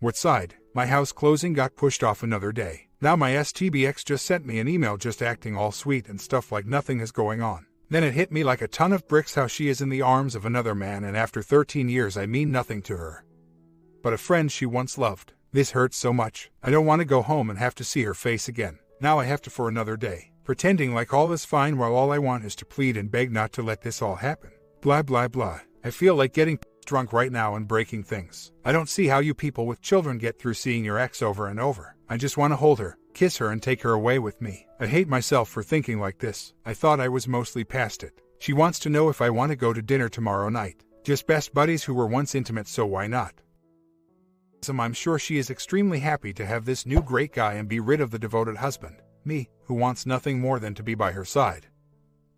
What side? My house closing got pushed off another day. Now my STBX just sent me an email just acting all sweet and stuff like nothing is going on. Then it hit me like a ton of bricks how she is in the arms of another man and after 13 years I mean nothing to her. But a friend she once loved. This hurts so much. I don't want to go home and have to see her face again. Now I have to for another day. Pretending like all is fine while all I want is to plead and beg not to let this all happen. Blah blah blah. I feel like getting drunk right now and breaking things. I don't see how you people with children get through seeing your ex over and over. I just want to hold her, kiss her and take her away with me. I hate myself for thinking like this. I thought I was mostly past it. She wants to know if I want to go to dinner tomorrow night. Just best buddies who were once intimate, so why not? I'm sure she is extremely happy to have this new great guy and be rid of the devoted husband, me, who wants nothing more than to be by her side.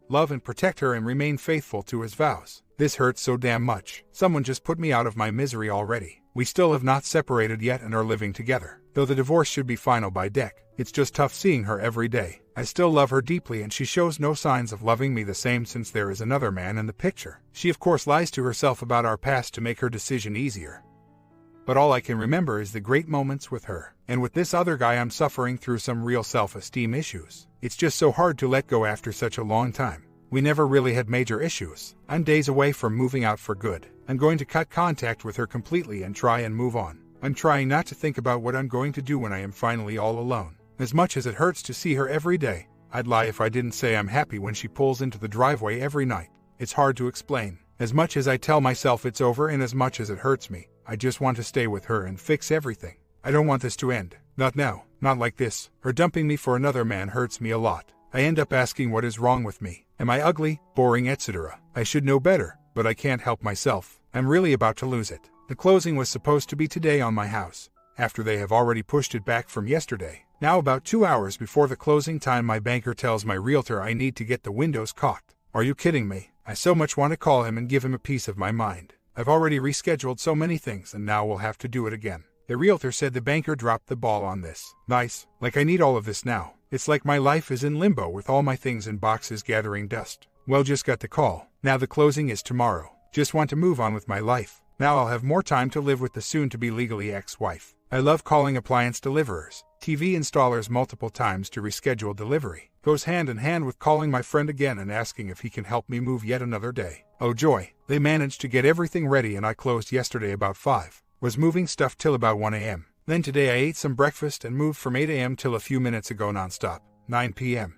Love and protect her and remain faithful to his vows. This hurts so damn much. Someone just put me out of my misery already. We still have not separated yet and are living together. Though the divorce should be final by deck, it's just tough seeing her every day. I still love her deeply and she shows no signs of loving me the same since there is another man in the picture. She of course lies to herself about our past to make her decision easier. But all I can remember is the great moments with her. And with this other guy I'm suffering through some real self-esteem issues. It's just so hard to let go after such a long time. We never really had major issues. I'm days away from moving out for good. I'm going to cut contact with her completely and try and move on. I'm trying not to think about what I'm going to do when I am finally all alone. As much as it hurts to see her every day, I'd lie if I didn't say I'm happy when she pulls into the driveway every night. It's hard to explain. As much as I tell myself it's over and as much as it hurts me, I just want to stay with her and fix everything. I don't want this to end. Not now. Not like this. Her dumping me for another man hurts me a lot. I end up asking what is wrong with me. Am I ugly, boring, etc.? I should know better, but I can't help myself. I'm really about to lose it. The closing was supposed to be today on my house, after they have already pushed it back from yesterday. Now about 2 hours before the closing time my banker tells my realtor I need to get the windows caulked. Are you kidding me? I so much want to call him and give him a piece of my mind. I've already rescheduled so many things and now we'll have to do it again. The realtor said the banker dropped the ball on this. Nice. Like I need all of this now. It's like my life is in limbo with all my things in boxes gathering dust. Well, just got the call. Now the closing is tomorrow. Just want to move on with my life. Now I'll have more time to live with the soon-to-be legally ex-wife. I love calling appliance deliverers, TV installers multiple times to reschedule delivery. Goes hand in hand with calling my friend again and asking if he can help me move yet another day. Oh joy, they managed to get everything ready and I closed yesterday about 5. Was moving stuff till about 1 a.m. Then today I ate some breakfast and moved from 8 a.m. till a few minutes ago nonstop, 9 p.m.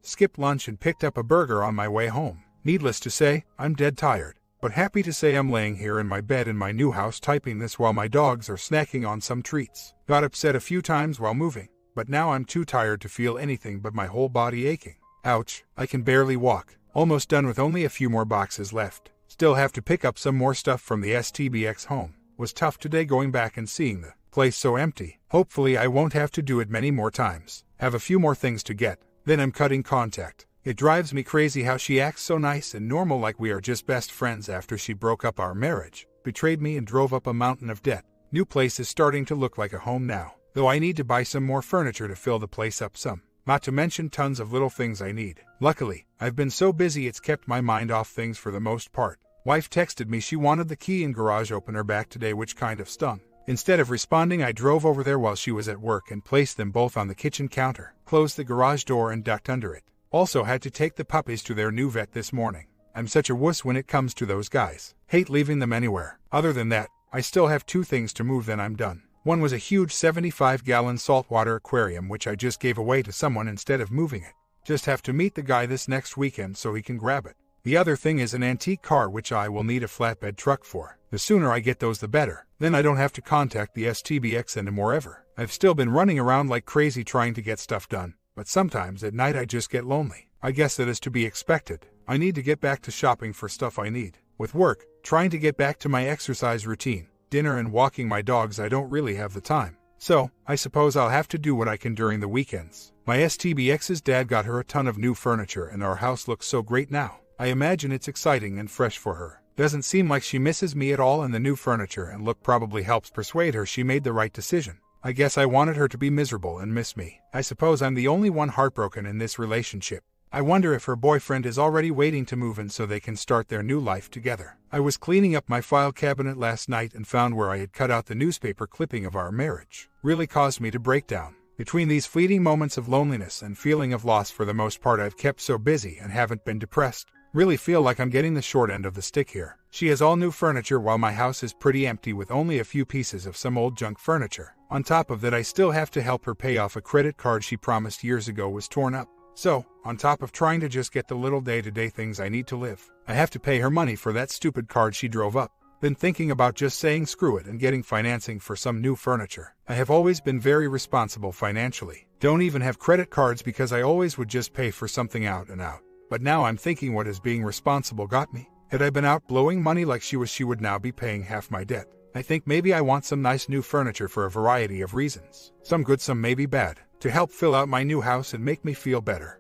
Skipped lunch and picked up a burger on my way home. Needless to say, I'm dead tired. But happy to say I'm laying here in my bed in my new house typing this while my dogs are snacking on some treats. Got upset a few times while moving, but now I'm too tired to feel anything but my whole body aching. Ouch, I can barely walk. Almost done with only a few more boxes left. Still have to pick up some more stuff from the STBX home. Was tough today going back and seeing the place so empty. Hopefully I won't have to do it many more times. Have a few more things to get. Then I'm cutting contact. It drives me crazy how she acts so nice and normal like we are just best friends after she broke up our marriage, betrayed me and drove up a mountain of debt. New place is starting to look like a home now, though I need to buy some more furniture to fill the place up some. Not to mention tons of little things I need. Luckily, I've been so busy it's kept my mind off things for the most part. Wife texted me she wanted the key and garage opener back today, which kind of stung. Instead of responding, I drove over there while she was at work and placed them both on the kitchen counter, closed the garage door and ducked under it. Also had to take the puppies to their new vet this morning. I'm such a wuss when it comes to those guys. Hate leaving them anywhere. Other than that, I still have 2 things to move then I'm done. One was a huge 75-gallon saltwater aquarium which I just gave away to someone instead of moving it. Just have to meet the guy this next weekend so he can grab it. The other thing is an antique car which I will need a flatbed truck for. The sooner I get those the better. Then I don't have to contact the STBX anymore ever. I've still been running around like crazy trying to get stuff done. But sometimes at night I just get lonely. I guess that is to be expected. I need to get back to shopping for stuff I need. With work, trying to get back to my exercise routine, dinner and walking my dogs, I don't really have the time. So, I suppose I'll have to do what I can during the weekends. My STBX's dad got her a ton of new furniture and our house looks so great now. I imagine it's exciting and fresh for her. Doesn't seem like she misses me at all in the new furniture and look probably helps persuade her she made the right decision. I guess I wanted her to be miserable and miss me. I suppose I'm the only one heartbroken in this relationship. I wonder if her boyfriend is already waiting to move in so they can start their new life together. I was cleaning up my file cabinet last night and found where I had cut out the newspaper clipping of our marriage. Really caused me to break down. Between these fleeting moments of loneliness and feeling of loss, for the most part I've kept so busy and haven't been depressed. Really feel like I'm getting the short end of the stick here. She has all new furniture while my house is pretty empty with only a few pieces of some old junk furniture. On top of that, I still have to help her pay off a credit card she promised years ago was torn up. So, on top of trying to just get the little day-to-day things I need to live, I have to pay her money for that stupid card she drove up. Been thinking about just saying screw it and getting financing for some new furniture. I have always been very responsible financially. Don't even have credit cards because I always would just pay for something out and out. But now I'm thinking, what has being responsible got me? Had I been out blowing money like she would now be paying half my debt. I think maybe I want some nice new furniture for a variety of reasons. Some good, some maybe bad, to help fill out my new house and make me feel better.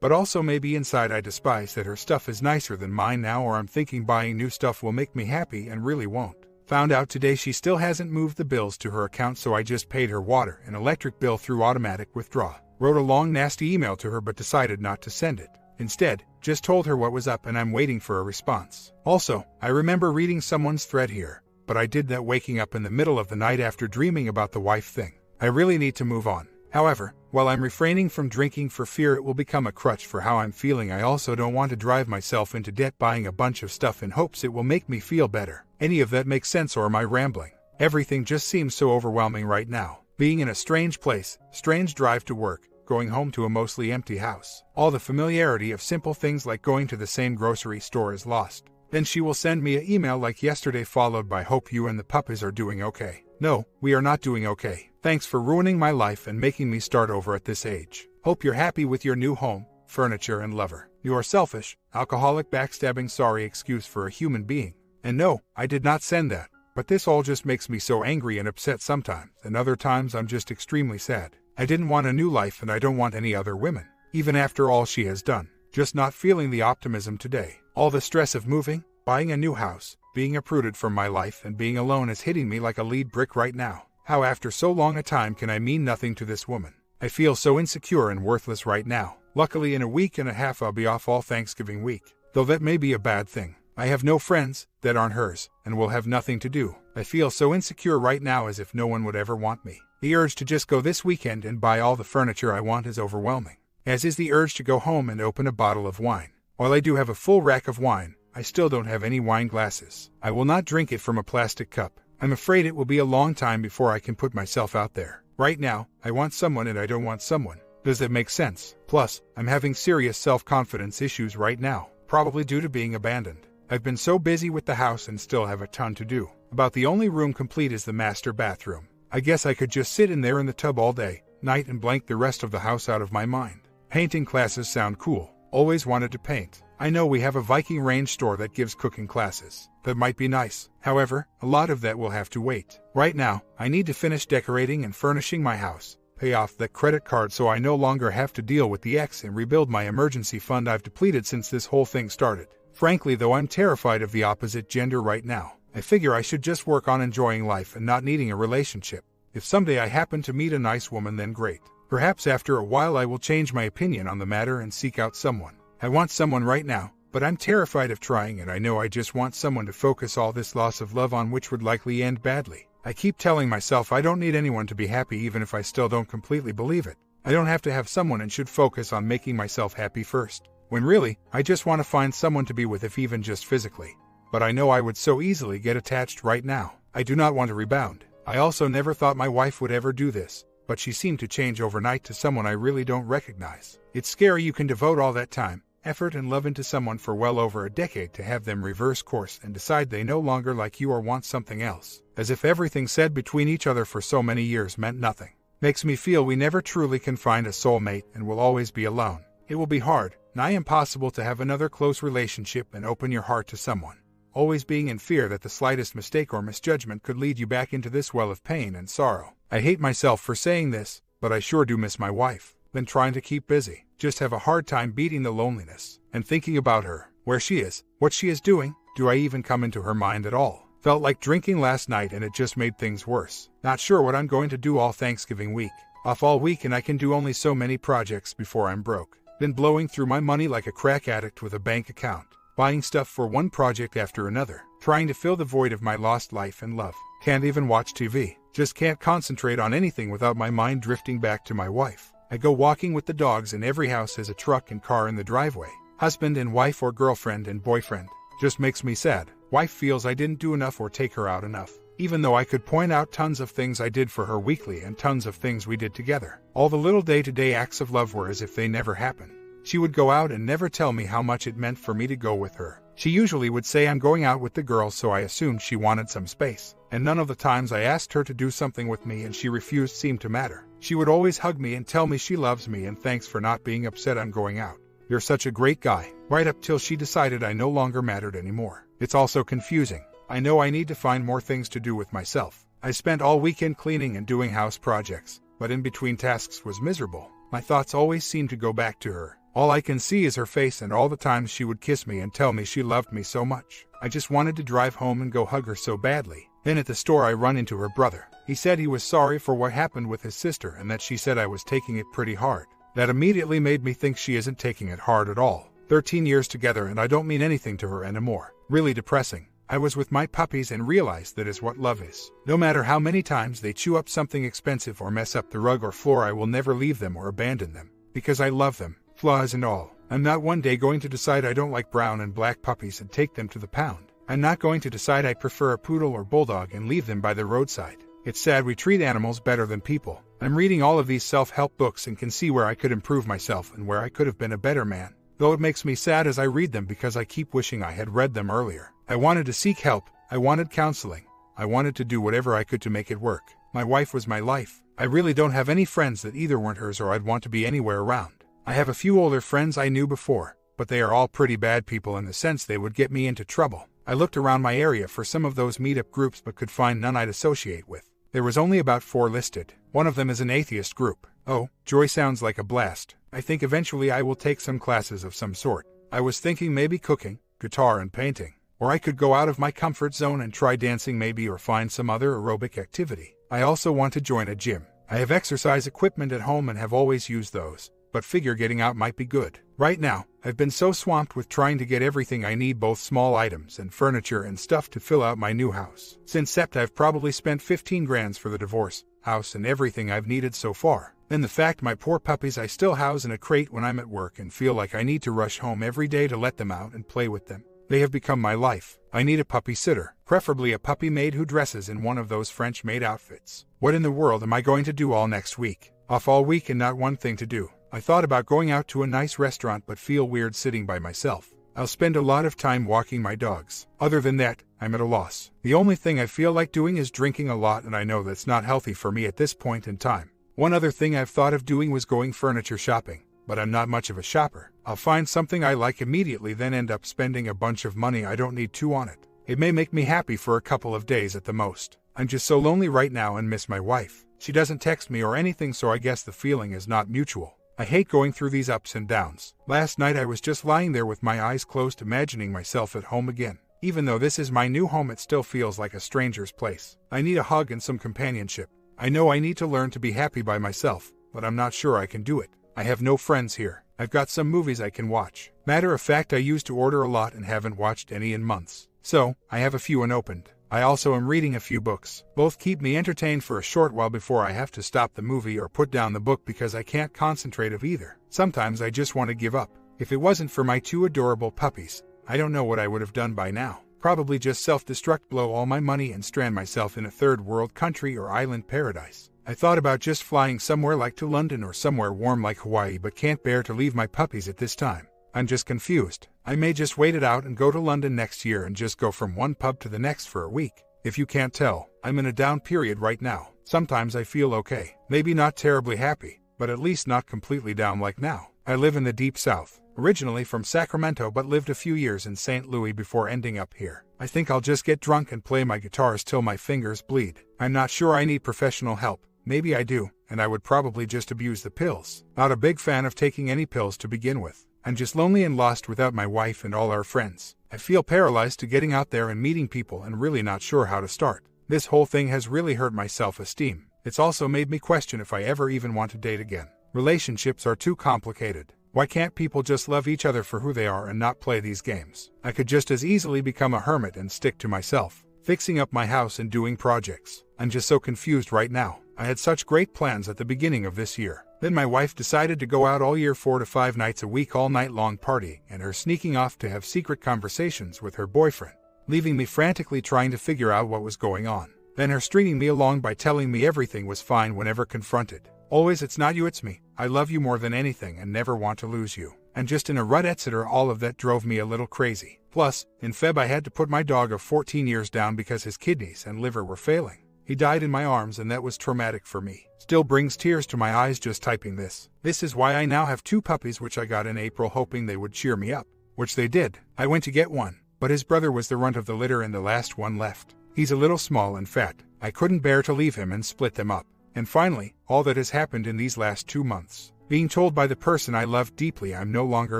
But also maybe inside I despise that her stuff is nicer than mine now, or I'm thinking buying new stuff will make me happy and really won't. Found out today she still hasn't moved the bills to her account, so I just paid her water and electric bill through automatic withdrawal. Wrote a long nasty email to her but decided not to send it. Instead, just told her what was up and I'm waiting for a response. Also, I remember reading someone's thread here, but I did that waking up in the middle of the night after dreaming about the wife thing. I really need to move on. However, while I'm refraining from drinking for fear it will become a crutch for how I'm feeling, I also don't want to drive myself into debt buying a bunch of stuff in hopes it will make me feel better. Any of that makes sense, or am I rambling? Everything just seems so overwhelming right now. Being in a strange place, strange drive to work, going home to a mostly empty house. All the familiarity of simple things like going to the same grocery store is lost. Then she will send me an email like yesterday followed by "Hope you and the puppies are doing okay." No, we are not doing okay. Thanks for ruining my life and making me start over at this age. Hope you're happy with your new home, furniture and lover. You are selfish, alcoholic, backstabbing, sorry excuse for a human being. And no, I did not send that. But this all just makes me so angry and upset sometimes, and other times I'm just extremely sad. I didn't want a new life and I don't want any other women, even after all she has done. Just not feeling the optimism today. All the stress of moving, buying a new house, being uprooted from my life and being alone is hitting me like a lead brick right now. How after so long a time can I mean nothing to this woman? I feel so insecure and worthless right now. Luckily in a week and a half I'll be off all Thanksgiving week, though that may be a bad thing. I have no friends that aren't hers, and will have nothing to do. I feel so insecure right now, as if no one would ever want me. The urge to just go this weekend and buy all the furniture I want is overwhelming, as is the urge to go home and open a bottle of wine. While I do have a full rack of wine, I still don't have any wine glasses. I will not drink it from a plastic cup. I'm afraid it will be a long time before I can put myself out there. Right now, I want someone and I don't want someone. Does that make sense? Plus, I'm having serious self-confidence issues right now, probably due to being abandoned. I've been so busy with the house and still have a ton to do. About the only room complete is the master bathroom. I guess I could just sit in there in the tub all day, night, and blank the rest of the house out of my mind. Painting classes sound cool. Always wanted to paint. I know we have a Viking Range store that gives cooking classes. That might be nice. However, a lot of that will have to wait. Right now, I need to finish decorating and furnishing my house, pay off that credit card so I no longer have to deal with the ex, and rebuild my emergency fund I've depleted since this whole thing started. Frankly though, I'm terrified of the opposite gender right now. I figure I should just work on enjoying life and not needing a relationship. If someday I happen to meet a nice woman, then great. Perhaps after a while I will change my opinion on the matter and seek out someone. I want someone right now, but I'm terrified of trying, and I know I just want someone to focus all this loss of love on, which would likely end badly. I keep telling myself I don't need anyone to be happy, even if I still don't completely believe it. I don't have to have someone and should focus on making myself happy first. When really, I just want to find someone to be with, if even just physically. But I know I would so easily get attached right now. I do not want to rebound. I also never thought my wife would ever do this, but she seemed to change overnight to someone I really don't recognize. It's scary you can devote all that time, effort and love into someone for well over a decade to have them reverse course and decide they no longer like you or want something else, as if everything said between each other for so many years meant nothing. Makes me feel we never truly can find a soulmate and will always be alone. It will be hard, nigh impossible, to have another close relationship and open your heart to someone, always being in fear that the slightest mistake or misjudgment could lead you back into this well of pain and sorrow. I hate myself for saying this, but I sure do miss my wife. Been trying to keep busy, just have a hard time beating the loneliness, and thinking about her, where she is, what she is doing. Do I even come into her mind at all? Felt like drinking last night and it just made things worse. Not sure what I'm going to do all Thanksgiving week. Off all week and I can do only so many projects before I'm broke. Been blowing through my money like a crack addict with a bank account, buying stuff for one project after another, trying to fill the void of my lost life and love. Can't even watch TV. Just can't concentrate on anything without my mind drifting back to my wife. I go walking with the dogs and every house has a truck and car in the driveway. Husband and wife or girlfriend and boyfriend. Just makes me sad. Wife feels I didn't do enough or take her out enough. Even though I could point out tons of things I did for her weekly and tons of things we did together. All the little day-to-day acts of love were as if they never happened. She would go out and never tell me how much it meant for me to go with her. She usually would say I'm going out with the girls, so I assumed she wanted some space. And none of the times I asked her to do something with me and she refused seemed to matter. She would always hug me and tell me she loves me and thanks for not being upset I'm going out. You're such a great guy. Right up till she decided I no longer mattered anymore. It's also confusing. I know I need to find more things to do with myself. I spent all weekend cleaning and doing house projects, but in between tasks was miserable. My thoughts always seem to go back to her. All I can see is her face and all the times she would kiss me and tell me she loved me so much. I just wanted to drive home and go hug her so badly. Then at the store I run into her brother. He said he was sorry for what happened with his sister and that she said I was taking it pretty hard. That immediately made me think she isn't taking it hard at all. 13 years together and I don't mean anything to her anymore. Really depressing. I was with my puppies and realized that is what love is. No matter how many times they chew up something expensive or mess up the rug or floor, I will never leave them or abandon them. Because I love them, flaws and all. I'm not one day going to decide I don't like brown and black puppies and take them to the pound. I'm not going to decide I prefer a poodle or bulldog and leave them by the roadside. It's sad we treat animals better than people. I'm reading all of these self-help books and can see where I could improve myself and where I could have been a better man. Though it makes me sad as I read them because I keep wishing I had read them earlier. I wanted to seek help. I wanted counseling. I wanted to do whatever I could to make it work. My wife was my life. I really don't have any friends that either weren't hers or I'd want to be anywhere around. I have a few older friends I knew before, but they are all pretty bad people in the sense they would get me into trouble. I looked around my area for some of those meetup groups but could find none I'd associate with. There was only about 4 listed. One of them is an atheist group. Oh, joy sounds like a blast. I think eventually I will take some classes of some sort. I was thinking maybe cooking, guitar and painting. Or I could go out of my comfort zone and try dancing maybe or find some other aerobic activity. I also want to join a gym. I have exercise equipment at home and have always used those, but figure getting out might be good. Right now, I've been so swamped with trying to get everything I need, both small items and furniture and stuff to fill out my new house. Since Sept I've probably spent 15 grand for the divorce, house and everything I've needed so far. Then the fact my poor puppies I still house in a crate when I'm at work and feel like I need to rush home every day to let them out and play with them. They have become my life. I need a puppy sitter, preferably a puppy maid who dresses in one of those French maid outfits. What in the world am I going to do all next week? Off all week and not one thing to do. I thought about going out to a nice restaurant but feel weird sitting by myself. I'll spend a lot of time walking my dogs. Other than that, I'm at a loss. The only thing I feel like doing is drinking a lot, and I know that's not healthy for me at this point in time. One other thing I've thought of doing was going furniture shopping, but I'm not much of a shopper. I'll find something I like immediately, then end up spending a bunch of money I don't need to on it. It may make me happy for a couple of days at the most. I'm just so lonely right now and miss my wife. She doesn't text me or anything, so I guess the feeling is not mutual. I hate going through these ups and downs. Last night I was just lying there with my eyes closed, imagining myself at home again. Even though this is my new home, it still feels like a stranger's place. I need a hug and some companionship. I know I need to learn to be happy by myself, but I'm not sure I can do it. I have no friends here. I've got some movies I can watch. Matter of fact, I used to order a lot and haven't watched any in months. So, I have a few unopened. I also am reading a few books. Both keep me entertained for a short while before I have to stop the movie or put down the book because I can't concentrate of either. Sometimes I just want to give up. If it wasn't for my 2 adorable puppies, I don't know what I would have done by now. Probably just self-destruct, blow all my money and strand myself in a third world country or island paradise. I thought about just flying somewhere like to London or somewhere warm like Hawaii, but can't bear to leave my puppies at this time. I'm just confused. I may just wait it out and go to London next year and just go from one pub to the next for a week. If you can't tell, I'm in a down period right now. Sometimes I feel okay. Maybe not terribly happy, but at least not completely down like now. I live in the deep south, originally from Sacramento but lived a few years in St. Louis before ending up here. I think I'll just get drunk and play my guitars till my fingers bleed. I'm not sure I need professional help. Maybe I do, and I would probably just abuse the pills. Not a big fan of taking any pills to begin with. I'm just lonely and lost without my wife and all our friends. I feel paralyzed to getting out there and meeting people and really not sure how to start. This whole thing has really hurt my self-esteem. It's also made me question if I ever even want to date again. Relationships are too complicated. Why can't people just love each other for who they are and not play these games? I could just as easily become a hermit and stick to myself, fixing up my house and doing projects. I'm just so confused right now. I had such great plans at the beginning of this year. Then my wife decided to go out all year 4 to 5 nights a week all night long partying, and her sneaking off to have secret conversations with her boyfriend, leaving me frantically trying to figure out what was going on. Then her stringing me along by telling me everything was fine whenever confronted. Always it's not you, it's me. I love you more than anything and never want to lose you. And just in a rut, etc. All of that drove me a little crazy. Plus, in Feb I had to put my dog of 14 years down because his kidneys and liver were failing. He died in my arms and that was traumatic for me. Still brings tears to my eyes just typing this. This is why I now have 2 puppies which I got in April hoping they would cheer me up. Which they did. I went to get one, but his brother was the runt of the litter and the last one left. He's a little small and fat. I couldn't bear to leave him and split them up. And finally, all that has happened in these last 2 months. Being told by the person I loved deeply I'm no longer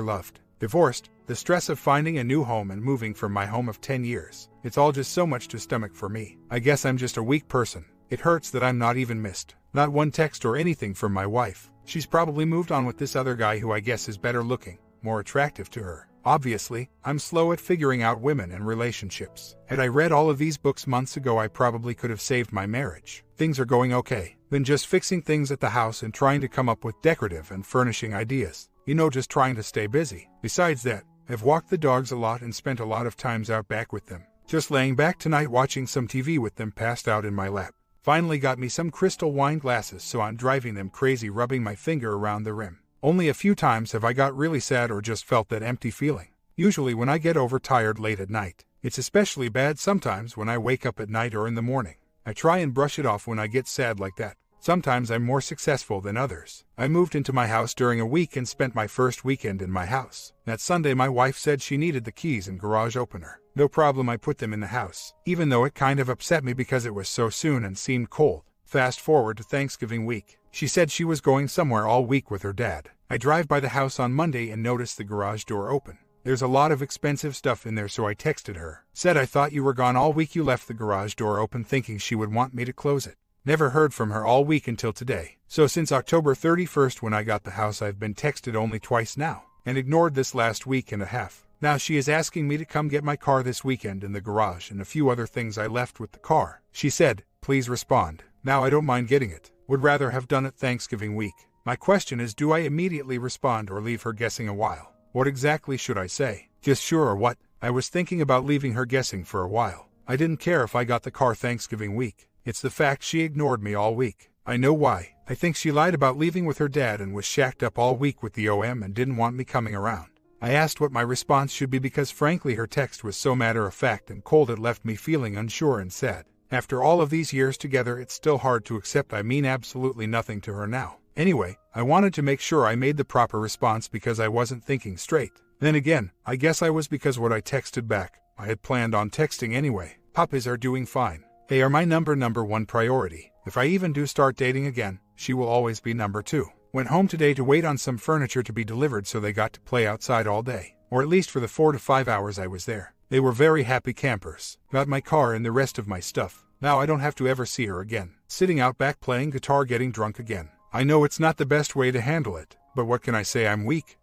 loved. Divorced, the stress of finding a new home and moving from my home of 10 years. It's all just so much to stomach for me. I guess I'm just a weak person. It hurts that I'm not even missed. Not one text or anything from my wife. She's probably moved on with this other guy who I guess is better looking, more attractive to her. Obviously, I'm slow at figuring out women and relationships. Had I read all of these books months ago, I probably could have saved my marriage. Things are going okay. Then just fixing things at the house and trying to come up with decorative and furnishing ideas. Just trying to stay busy. Besides that, I've walked the dogs a lot and spent a lot of times out back with them. Just laying back tonight watching some TV with them passed out in my lap. Finally got me some crystal wine glasses, so I'm driving them crazy rubbing my finger around the rim. Only a few times have I got really sad or just felt that empty feeling. Usually when I get overtired late at night. It's especially bad sometimes when I wake up at night or in the morning. I try and brush it off when I get sad like that. Sometimes I'm more successful than others. I moved into my house during a week and spent my first weekend in my house. That Sunday my wife said she needed the keys and garage opener. No problem, I put them in the house, even though it kind of upset me because it was so soon and seemed cold. Fast forward to Thanksgiving week. She said she was going somewhere all week with her dad. I drive by the house on Monday and notice the garage door open. There's a lot of expensive stuff in there, so I texted her. Said I thought you were gone all week, you left the garage door open, thinking she would want me to close it. Never heard from her all week until today. So since October 31st when I got the house I've been texted only twice now, and ignored this last week and a half. Now she is asking me to come get my car this weekend in the garage and a few other things I left with the car. She said, please respond. Now I don't mind getting it. Would rather have done it Thanksgiving week. My question is, do I immediately respond or leave her guessing a while? What exactly should I say? Just sure or what? I was thinking about leaving her guessing for a while. I didn't care if I got the car Thanksgiving week. It's the fact she ignored me all week. I know why. I think she lied about leaving with her dad and was shacked up all week with the OM and didn't want me coming around. I asked what my response should be because frankly her text was so matter-of-fact and cold it left me feeling unsure and sad. After all of these years together it's still hard to accept I mean absolutely nothing to her now. Anyway, I wanted to make sure I made the proper response because I wasn't thinking straight. Then again, I guess I was because what I texted back. I had planned on texting anyway. Puppies are doing fine. They are my number 1 priority. If I even do start dating again, she will always be number 2. Went home today to wait on some furniture to be delivered so they got to play outside all day. Or at least for the 4 to 5 hours I was there. They were very happy campers. Got my car and the rest of my stuff. Now I don't have to ever see her again. Sitting out back playing guitar getting drunk again. I know it's not the best way to handle it, but what can I say, I'm weak?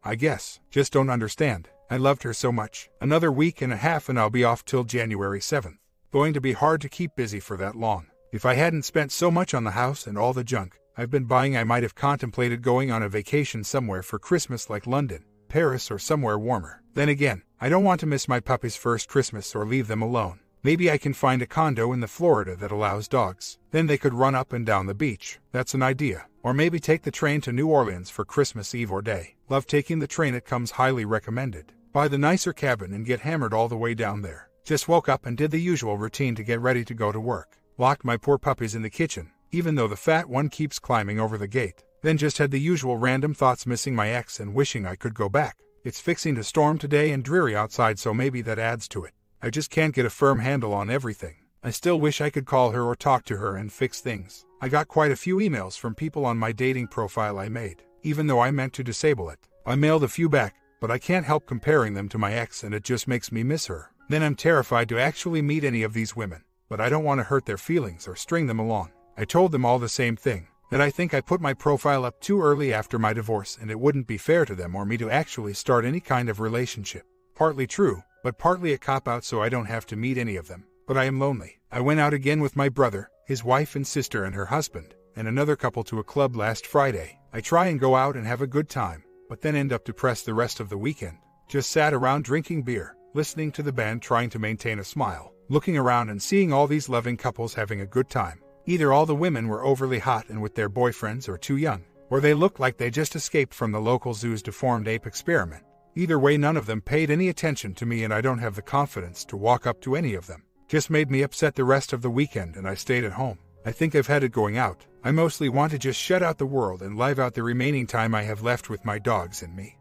I guess. Just don't understand. I loved her so much. Another week and a half and I'll be off till January 7th. Going to be hard to keep busy for that long. If I hadn't spent so much on the house and all the junk I've been buying, I might have contemplated going on a vacation somewhere for Christmas like London, Paris or somewhere warmer. Then again, I don't want to miss my puppy's first Christmas or leave them alone. Maybe I can find a condo in the Florida that allows dogs. Then they could run up and down the beach. That's an idea. Or maybe take the train to New Orleans for Christmas Eve or day. Love taking the train, it comes highly recommended. Buy the nicer cabin and get hammered all the way down there. Just woke up and did the usual routine to get ready to go to work. Locked my poor puppies in the kitchen, even though the fat one keeps climbing over the gate. Then just had the usual random thoughts, missing my ex and wishing I could go back. It's fixing to storm today and dreary outside, so maybe that adds to it. I just can't get a firm handle on everything. I still wish I could call her or talk to her and fix things. I got quite a few emails from people on my dating profile I made, even though I meant to disable it. I mailed a few back, but I can't help comparing them to my ex and it just makes me miss her. Then I'm terrified to actually meet any of these women, but I don't want to hurt their feelings or string them along. I told them all the same thing. that I think I put my profile up too early after my divorce and it wouldn't be fair to them or me to actually start any kind of relationship. Partly true, but partly a cop-out so I don't have to meet any of them. But I am lonely. I went out again with my brother, his wife and sister and her husband, and another couple to a club last Friday. I try and go out and have a good time, but then end up depressed the rest of the weekend. Just sat around drinking beer, listening to the band, trying to maintain a smile, looking around and seeing all these loving couples having a good time. Either all the women were overly hot and with their boyfriends or too young, or they looked like they just escaped from the local zoo's deformed ape experiment. Either way, none of them paid any attention to me and I don't have the confidence to walk up to any of them. Just made me upset the rest of the weekend and I stayed at home. I think I've had it going out. I mostly want to just shut out the world and live out the remaining time I have left with my dogs and me.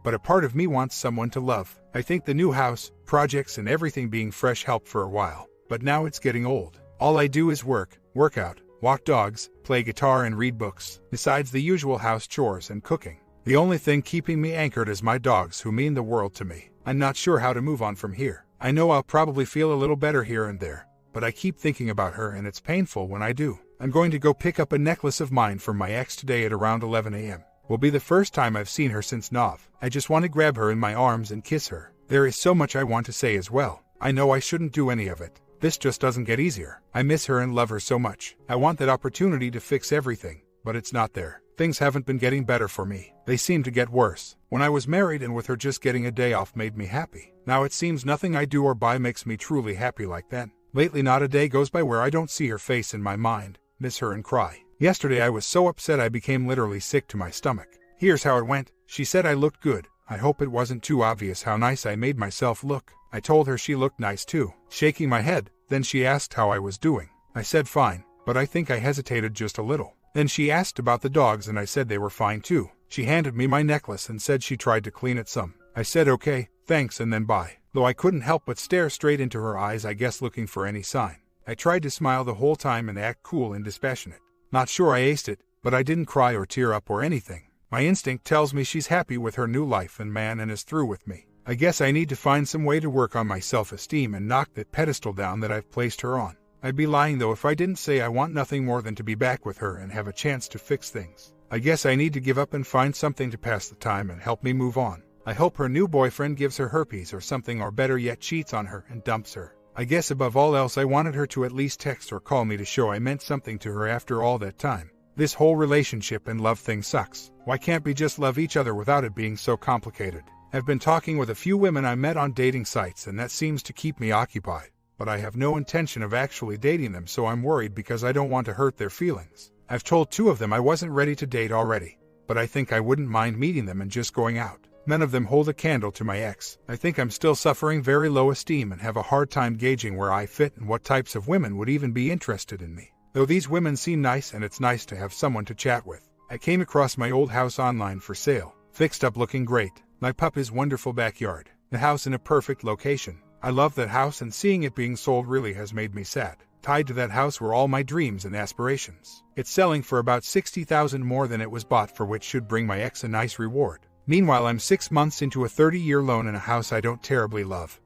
But a part of me wants someone to love. I think the new house, projects and everything being fresh helped for a while, but now it's getting old. All I do is work out, walk dogs, play guitar and read books, besides the usual house chores and cooking. The only thing keeping me anchored is my dogs who mean the world to me. I'm not sure how to move on from here. I know I'll probably feel a little better here and there, but I keep thinking about her and it's painful when I do. I'm going to go pick up a necklace of mine from my ex today at around 11 a.m. Will be the first time I've seen her since Nov. I just want to grab her in my arms and kiss her. There is so much I want to say as well. I know I shouldn't do any of it. This just doesn't get easier. I miss her and love her so much. I want that opportunity to fix everything, but it's not there. Things haven't been getting better for me. They seem to get worse. When I was married and with her, just getting a day off made me happy. Now it seems nothing I do or buy makes me truly happy like then. Lately not a day goes by where I don't see her face in my mind, miss her and cry. Yesterday I was so upset I became literally sick to my stomach. Here's how it went. She said I looked good. I hope it wasn't too obvious how nice I made myself look. I told her she looked nice too, shaking my head. Then she asked how I was doing. I said fine, but I think I hesitated just a little. Then she asked about the dogs and I said they were fine too. She handed me my necklace and said she tried to clean it some. I said okay, thanks and then bye. Though I couldn't help but stare straight into her eyes, I guess looking for any sign. I tried to smile the whole time and act cool and dispassionate. Not sure I aced it, but I didn't cry or tear up or anything. My instinct tells me she's happy with her new life and man and is through with me. I guess I need to find some way to work on my self-esteem and knock that pedestal down that I've placed her on. I'd be lying though if I didn't say I want nothing more than to be back with her and have a chance to fix things. I guess I need to give up and find something to pass the time and help me move on. I hope her new boyfriend gives her herpes or something, or better yet cheats on her and dumps her. I guess above all else I wanted her to at least text or call me to show I meant something to her after all that time. This whole relationship and love thing sucks. Why can't we just love each other without it being so complicated? I've been talking with a few women I met on dating sites and that seems to keep me occupied. But I have no intention of actually dating them, so I'm worried because I don't want to hurt their feelings. I've told 2 of them I wasn't ready to date already, but I think I wouldn't mind meeting them and just going out. None of them hold a candle to my ex. I think I'm still suffering very low esteem and have a hard time gauging where I fit and what types of women would even be interested in me. Though these women seem nice and it's nice to have someone to chat with. I came across my old house online for sale. Fixed up, looking great. My puppy's wonderful backyard. The house in a perfect location. I love that house and seeing it being sold really has made me sad. Tied to that house were all my dreams and aspirations. It's selling for about $60,000 more than it was bought for, which should bring my ex a nice reward. Meanwhile, I'm 6 months into a 30-year loan in a house I don't terribly love.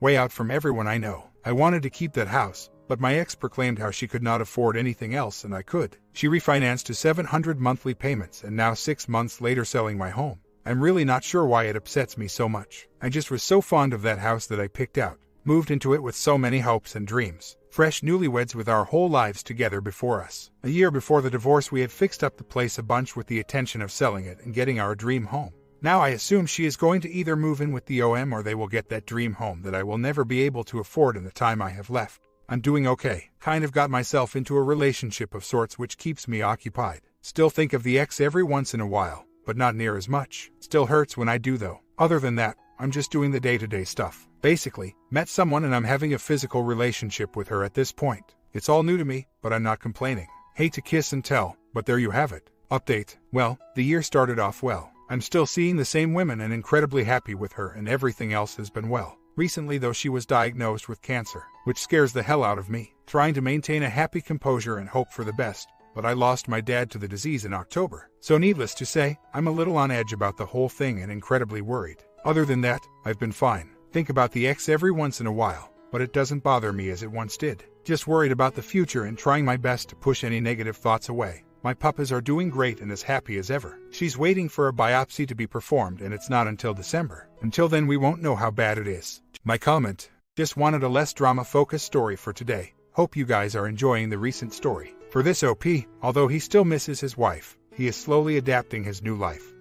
Way out from everyone I know. I wanted to keep that house, but my ex proclaimed how she could not afford anything else and I could. She refinanced to 700 monthly payments and now 6 months later selling my home. I'm really not sure why it upsets me so much. I just was so fond of that house that I picked out. Moved into it with so many hopes and dreams. Fresh newlyweds with our whole lives together before us. A year before the divorce we had fixed up the place a bunch with the intention of selling it and getting our dream home. Now I assume she is going to either move in with the OM or they will get that dream home that I will never be able to afford in the time I have left. I'm doing okay. Kind of got myself into a relationship of sorts which keeps me occupied. Still think of the ex every once in a while, but not near as much. Still hurts when I do though. Other than that, I'm just doing the day-to-day stuff. Basically, met someone and I'm having a physical relationship with her at this point. It's all new to me, but I'm not complaining. Hate to kiss and tell, but there you have it. Update. Well, the year started off well. I'm still seeing the same women and incredibly happy with her, and everything else has been well. Recently though, she was diagnosed with cancer, which scares the hell out of me. Trying to maintain a happy composure and hope for the best. But I lost my dad to the disease in October. So needless to say, I'm a little on edge about the whole thing and incredibly worried. Other than that, I've been fine. Think about the ex every once in a while, but it doesn't bother me as it once did. Just worried about the future and trying my best to push any negative thoughts away. My puppies are doing great and as happy as ever. She's waiting for a biopsy to be performed and it's not until December. Until then we won't know how bad it is. My comment. Just wanted a less drama-focused story for today. Hope you guys are enjoying the recent story. For this OP, although he still misses his wife, he is slowly adapting his new life.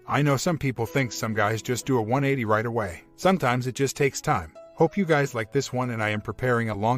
I know some people think some guys just do a 180 right away. Sometimes it just takes time. Hope you guys like this one, and I am preparing a long